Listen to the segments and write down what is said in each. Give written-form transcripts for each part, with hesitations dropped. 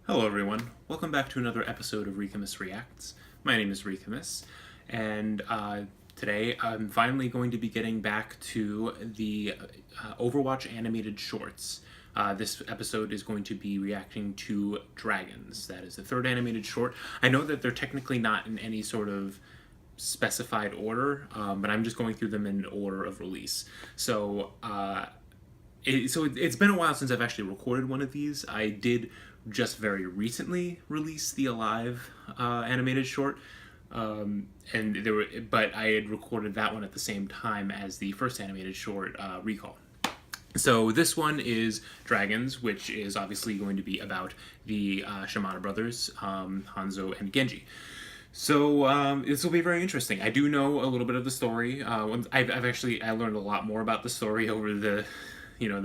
Hello everyone, welcome back to another episode of Ricamus Reacts. My name is Ricamus, and today I'm finally going to be getting back to the Overwatch animated shorts. This episode is going to be reacting to Dragons. That is the third animated short. I know that they're technically not in any sort of specified order, but I'm just going through them in order of release. So it's been a while since I've actually recorded one of these. I did just very recently release the Alive animated short, but I had recorded that one at the same time as the first animated short, Recall. So this one is Dragons, which is obviously going to be about the Shimada brothers, Hanzo and Genji. So this will be very interesting. I do know a little bit of the story. I learned a lot more about the story over the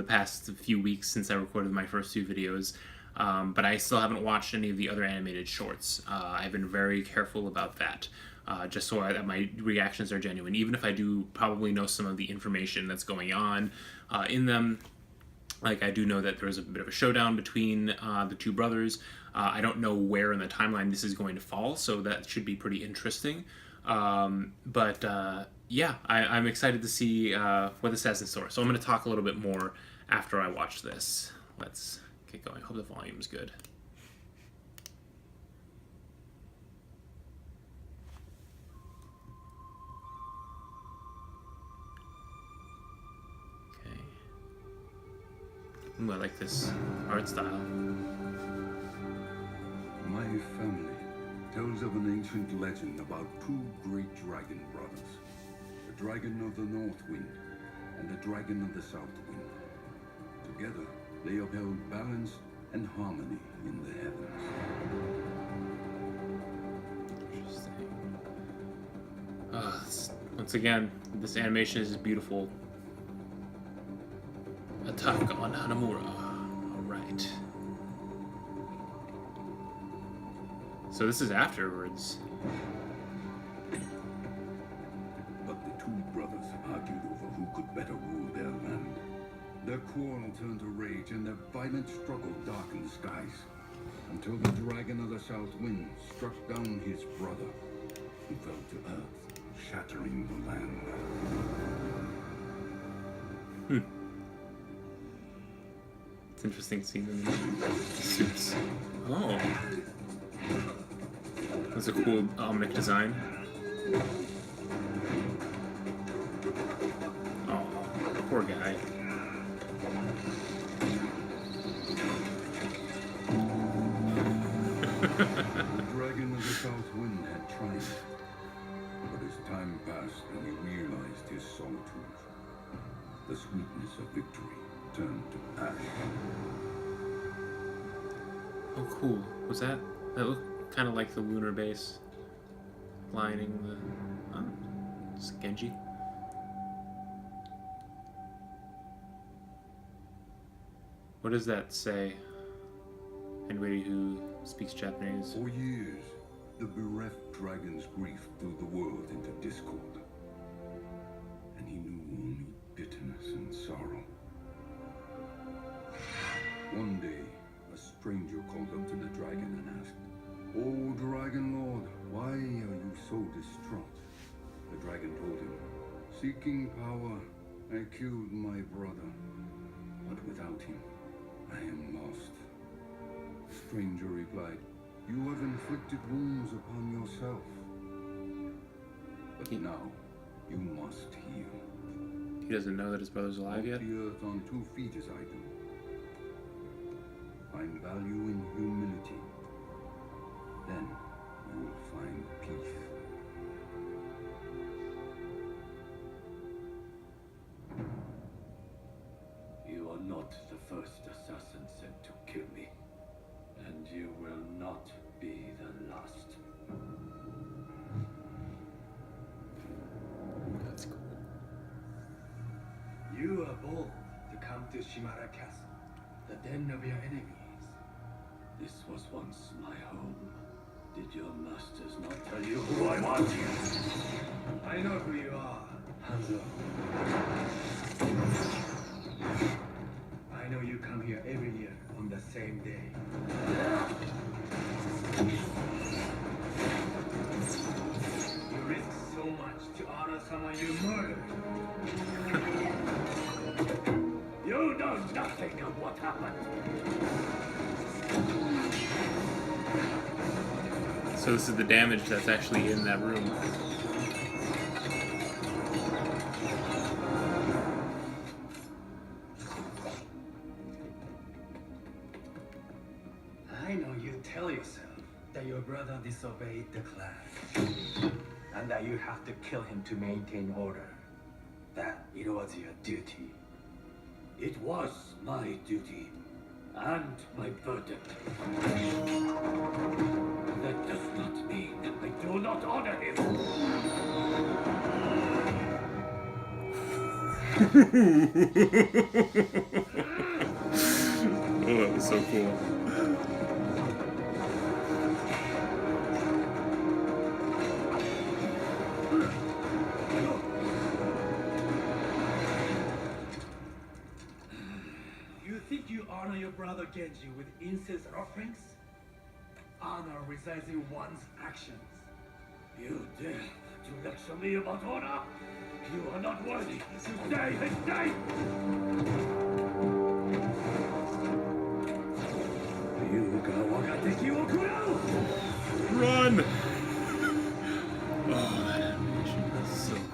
past few weeks since I recorded my first two videos. But I still haven't watched any of the other animated shorts. I've been very careful about that, just so that my reactions are genuine. Even if I do probably know some of the information that's going on in them, like I do know that there's a bit of a showdown between the two brothers. I don't know where in the timeline this is going to fall, so that should be pretty interesting. Yeah, I'm excited to see what this has in store. So I'm going to talk a little bit more after I watch this. Let's get going. Hope the volume's good. Okay. Ooh, I like this art style. My family tells of an ancient legend about two great dragon brothers. The dragon of the north wind and the dragon of the south wind. Together, they upheld balance and harmony in the heavens. Interesting. Once again, this animation is beautiful. Attack on Hanamura. Alright. So this is afterwards. But the two brothers argued over who could better rule their land. Their quarrel turned to rage, and their violent struggle darkened the skies, until the dragon of the south wind struck down his brother, who fell to earth, shattering the land. It's interesting seeing them in the suits. Oh. That's a cool omnic design. Oh, poor guy. The dragon of the south wind had triumphed, but as time passed and he realized his solitude, the sweetness of victory turned to ash. Oh, cool. Was that looked kind of like the lunar base lining the it's Genji. What does that say? Anybody who speaks Japanese? For years, the bereft dragon's grief threw the world into discord, and he knew only bitterness and sorrow. One day, a stranger called up to the dragon and asked, "Oh, Dragon Lord, why are you so distraught?" The dragon told him, "Seeking power, I killed my brother, but without him, I am lost." The stranger replied, "You have inflicted wounds upon yourself, but now you must heal." He doesn't know that his brother's alive yet? Walk the earth on 2 feet as I do. Find value in humility. Then you will find peace. You are not the first assassin sent to kill me, and you will not be the last. That's cool. You are bold to come to Shimada Castle, the den of your enemies. This was once my home. Did your masters not tell you who I want? I know who you are, Hanzo. I know you come here every year on the same day. of what happened. So this is the damage that's actually in that room. I know you tell yourself that your brother disobeyed the clan, and that you have to kill him to maintain order. That it was your duty. It was my duty, and my burden. That does not mean that I do not honor him. Oh, that was so cool. You think you honor your brother Genji with incense and offerings? Honor resides in one's actions. You dare to lecture me about honor? You are not worthy to stay his name! Run! Oh, that animation is so cool.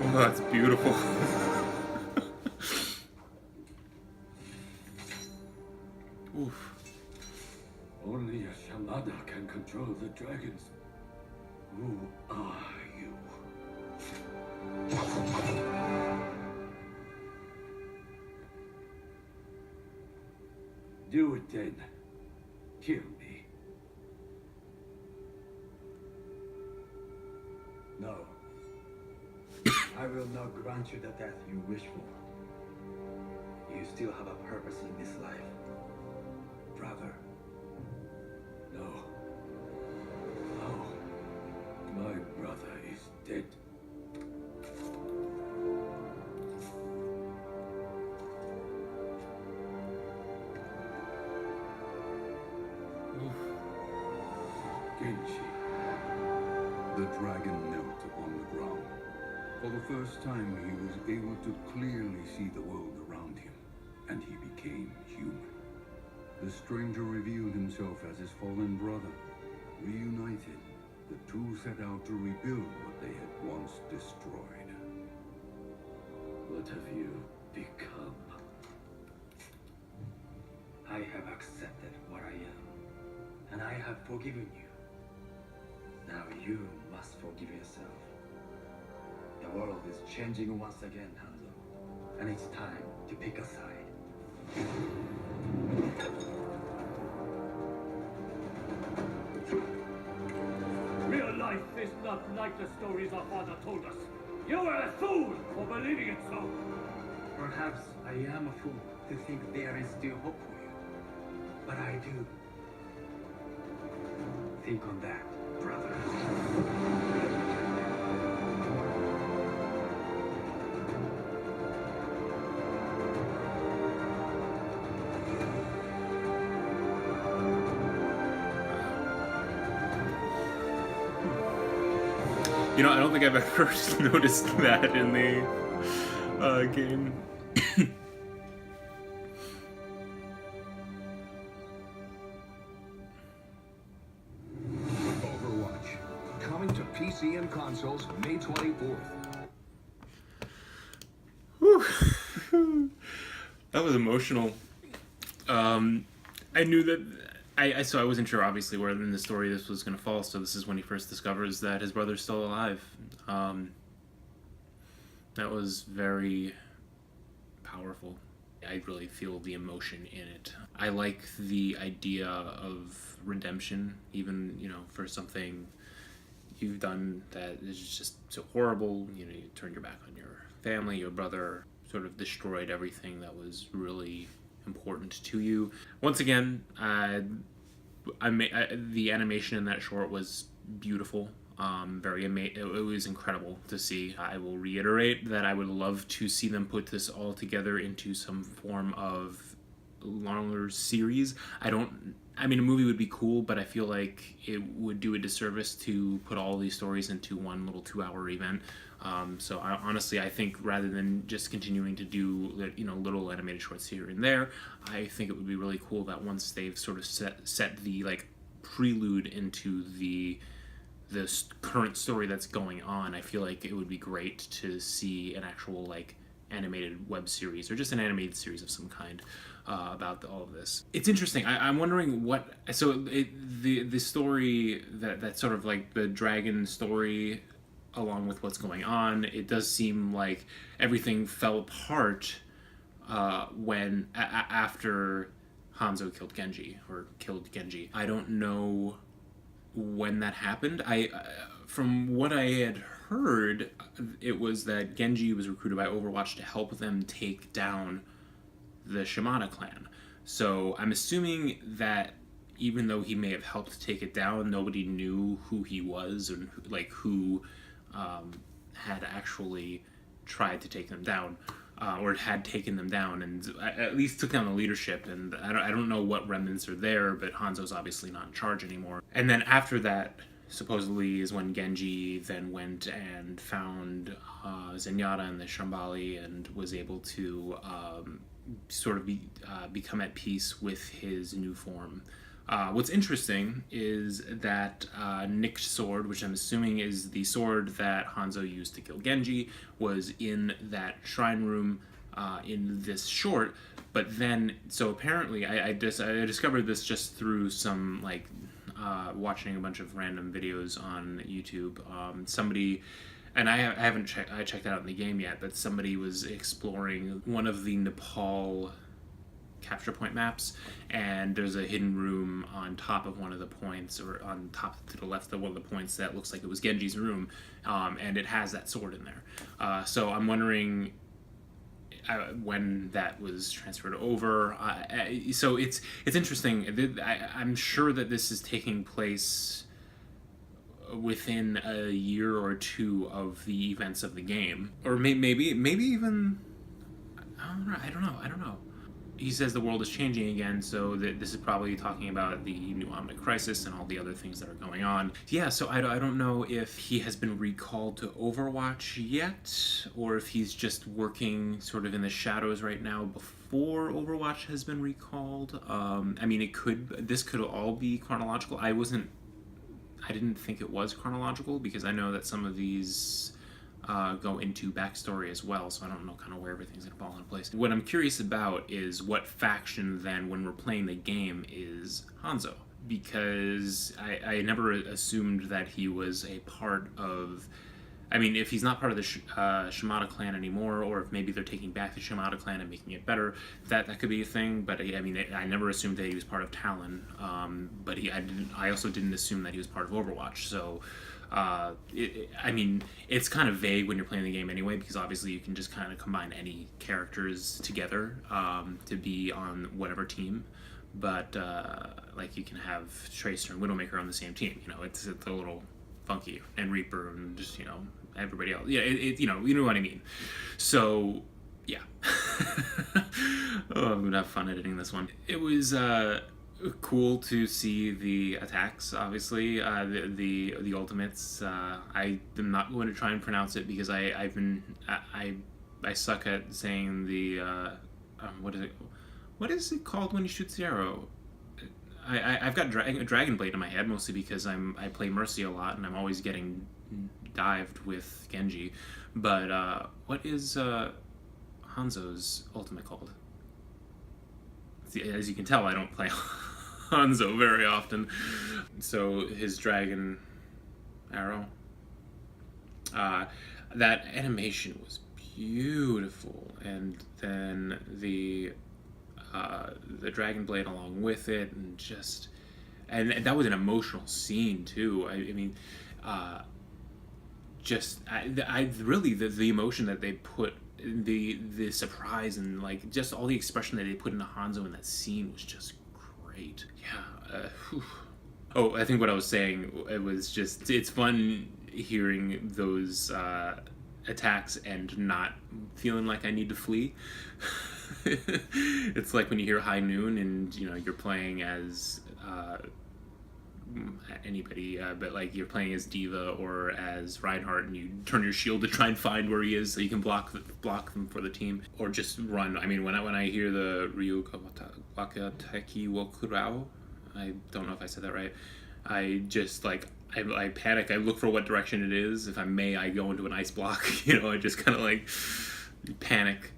Oh, that's beautiful. Oof. Only a Shamada can control the dragons. Who are you? Do it then. Kill me. No. I will not grant you the death you wish for. You still have a purpose in this life. Brother. No. No. My brother is dead. Genji. The dragon knelt upon the ground. For the first time, he was able to clearly see the world around him, and he became human. The stranger revealed himself as his fallen brother. Reunited, the two set out to rebuild what they had once destroyed. What have you become? I have accepted what I am, and I have forgiven you. Now you must forgive yourself. The world is changing once again, Hanzo, and it's time to pick a side. Real life is not like the stories our father told us. You are a fool for believing it so. Perhaps I am a fool to think there is still hope for you. But I do. Think on that, brother. You know, I don't think I've ever noticed that in the game. Overwatch, coming to PC and consoles May 24th. Whew. That was emotional. I knew that so I wasn't sure, obviously, where in the story this was going to fall. So this is when he first discovers that his brother's still alive. That was very powerful. I really feel the emotion in it. I like the idea of redemption, even, you know, for something you've done that is just so horrible. You know, you turned your back on your family, your brother sort of destroyed everything that was really important to you. Once again, the animation in that short was beautiful. It was incredible to see. I will reiterate that I would love to see them put this all together into some form of longer series. I mean, a movie would be cool, but I feel like it would do a disservice to put all these stories into one little 2-hour event. So honestly, I think rather than just continuing to do, little animated shorts here and there, I think it would be really cool that once they've sort of set the like prelude into the current story that's going on, I feel like it would be great to see an actual like animated web series or just an animated series of some kind about all of this. It's interesting. I'm wondering the story that sort of like the dragon story, along with what's going on, it does seem like everything fell apart when after Hanzo killed Genji. I don't know when that happened. From what I had heard, it was that Genji was recruited by Overwatch to help them take down the Shimada clan. So I'm assuming that even though he may have helped take it down, nobody knew who he was and who had actually tried to take them down, or had taken them down, and at least took down the leadership. And I don't know what remnants are there, but Hanzo's obviously not in charge anymore. And then after that, supposedly, is when Genji then went and found Zenyatta and the Shambali and was able to sort of become at peace with his new form. What's interesting is that Nick's sword, which I'm assuming is the sword that Hanzo used to kill Genji, was in that shrine room in this short. But then, so apparently, I discovered this just through some watching a bunch of random videos on YouTube. Somebody, and I haven't checked out in the game yet, but somebody was exploring one of the Nepal capture point maps, and there's a hidden room on top of one of the points, or on top to the left of one of the points, that looks like it was Genji's room, and it has that sword in there. So I'm wondering when that was transferred over. So it's interesting. I'm sure that this is taking place within a year or two of the events of the game, or maybe even I don't know. He says the world is changing again, so this is probably talking about the new Omnic Crisis and all the other things that are going on. Yeah, so I don't know if he has been recalled to Overwatch yet, or if he's just working sort of in the shadows right now before Overwatch has been recalled. I mean, this could all be chronological. I didn't think it was chronological, because I know that some of these go into backstory as well, so I don't know kind of where everything's gonna fall into place. What I'm curious about is what faction then, when we're playing the game, is Hanzo, because I never assumed that he was a part of. I mean, if he's not part of the Shimada clan anymore, or if maybe they're taking back the Shimada clan and making it better, that could be a thing. But I mean, I never assumed that he was part of Talon. But I also didn't assume that he was part of Overwatch. So. I mean, it's kind of vague when you're playing the game anyway, because obviously you can just kind of combine any characters together to be on whatever team. But you can have Tracer and Widowmaker on the same team. It's a little funky, and Reaper and just everybody else. Yeah, you know what I mean. So yeah, I'm gonna have fun editing this one. It was cool to see the attacks, obviously, the ultimates. I am not going to try and pronounce it, because I suck at saying the what is it called when you shoot the arrow? I've got Dragon Blade in my head, mostly because I play Mercy a lot and I'm always getting dived with Genji. But what is Hanzo's ultimate called? As you can tell, I don't play Hanzo very often. So his dragon arrow, that animation was beautiful, and then the dragon blade along with it, and that was an emotional scene too. I mean, really the emotion that they put, the surprise, and just all the expression that they put into Hanzo in that scene was just great. Yeah. Oh, I think what I was saying, it was just, it's fun hearing those attacks and not feeling like I need to flee. It's like when you hear High Noon and, you know, you're playing as anybody, but like you're playing as Diva or as Reinhardt, and you turn your shield to try and find where he is so you can block them for the team, or just run. I mean, when I hear the Ryu Wakateki Wokurao, I don't know if I said that right, I just like I panic. I look for what direction it is. If I may, I go into an ice block. You know, I just kind of like panic.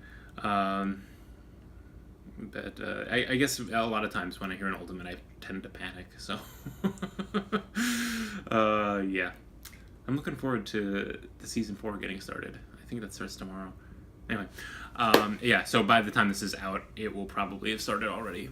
But I guess a lot of times when I hear an ultimate, I tend to panic. So, yeah. I'm looking forward to the Season 4 getting started. I think that starts tomorrow. Anyway, yeah, so by the time this is out, it will probably have started already.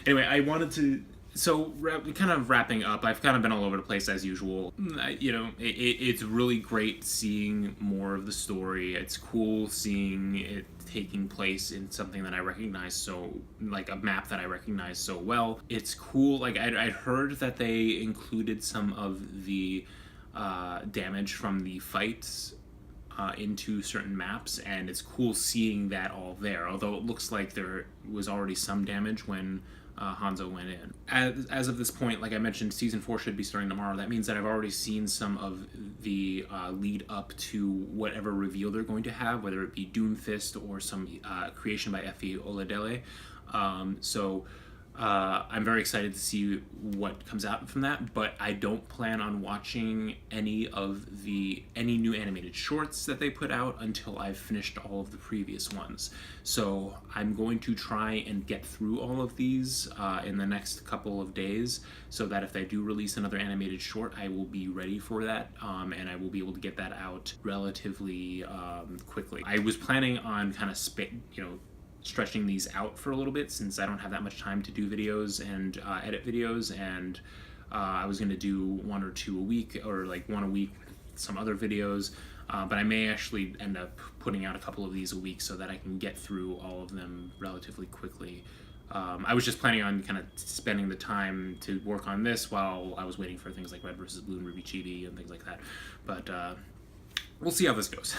Anyway, I wanted to... So, kind of wrapping up, I've kind of been all over the place as usual. You know, it's really great seeing more of the story. It's cool seeing it taking place in something that I recognize so, like a map that I recognize so well. It's cool, like I'd heard that they included some of the damage from the fights into certain maps, and it's cool seeing that all there, although it looks like there was already some damage when Hanzo went in. As of this point, like I mentioned, Season 4 should be starting tomorrow. That means that I've already seen some of the lead up to whatever reveal they're going to have, whether it be Doomfist or some creation by Effie Oladele. So I'm very excited to see what comes out from that, but I don't plan on watching any new animated shorts that they put out until I've finished all of the previous ones. So I'm going to try and get through all of these in the next couple of days, so that if they do release another animated short, I will be ready for that, and I will be able to get that out relatively quickly. I was planning on kind of stretching these out for a little bit, since I don't have that much time to do videos and edit videos, and I was going to do 1 or 2 a week, or like 1 a week with some other videos, but I may actually end up putting out a couple of these a week so that I can get through all of them relatively quickly. I was just planning on kind of spending the time to work on this while I was waiting for things like Red vs. Blue and Ruby Chibi and things like that, but we'll see how this goes.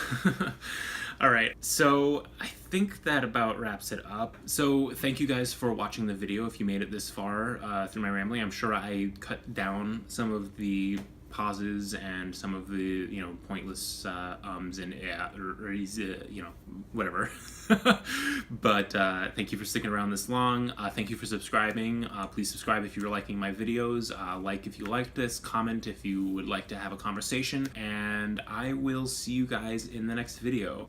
All right, so I think that about wraps it up. So thank you guys for watching the video. If you made it this far through my rambling, I'm sure I cut down some of the pauses and some of the, you know, pointless ums and you know, whatever. But thank you for sticking around this long. Thank you for subscribing. Please subscribe if you're liking my videos. Like if you liked this. Comment if you would like to have a conversation. And I will see you guys in the next video.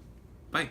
Bye.